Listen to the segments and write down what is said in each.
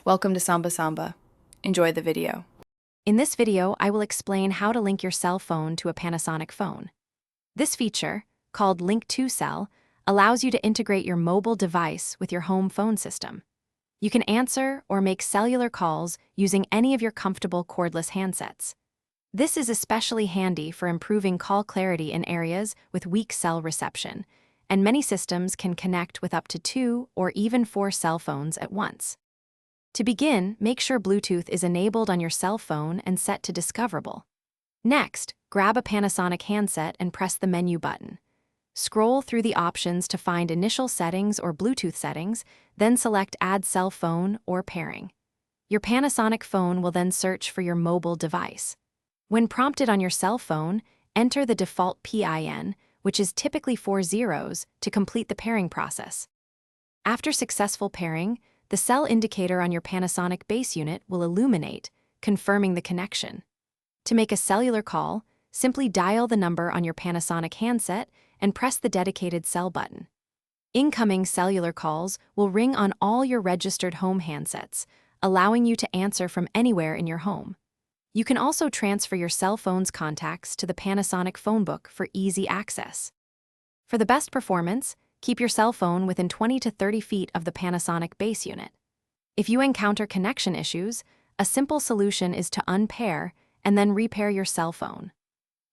Welcome to Samba Samba. Enjoy the video. In this video, I will explain how to link your cell phone to a Panasonic phone. This feature, called Link to Cell, allows you to integrate your mobile device with your home phone system. You can answer or make cellular calls using any of your comfortable cordless handsets. This is especially handy for improving call clarity in areas with weak cell reception, and many systems can connect with up to 2 or even 4 cell phones at once. To begin, make sure Bluetooth is enabled on your cell phone and set to discoverable. Next, grab a Panasonic handset and press the menu button. Scroll through the options to find Initial Settings or Bluetooth Settings, then select Add Cell Phone or Pairing. Your Panasonic phone will then search for your mobile device. When prompted on your cell phone, enter the default PIN, which is typically 4 zeros, to complete the pairing process. After successful pairing, the cell indicator on your Panasonic base unit will illuminate, confirming the connection. To make a cellular call, simply dial the number on your Panasonic handset and press the dedicated cell button. Incoming cellular calls will ring on all your registered home handsets, allowing you to answer from anywhere in your home. You can also transfer your cell phone's contacts to the Panasonic phone book for easy access. For the best performance, keep your cell phone within 20 to 30 feet of the Panasonic base unit. If you encounter connection issues, a simple solution is to unpair and then repair your cell phone.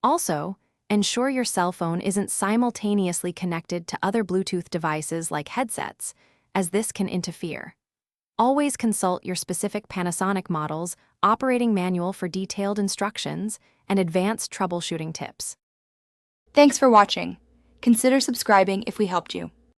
Also, ensure your cell phone isn't simultaneously connected to other Bluetooth devices like headsets, as this can interfere. Always consult your specific Panasonic model's operating manual for detailed instructions and advanced troubleshooting tips. Thanks for watching. Consider subscribing if we helped you.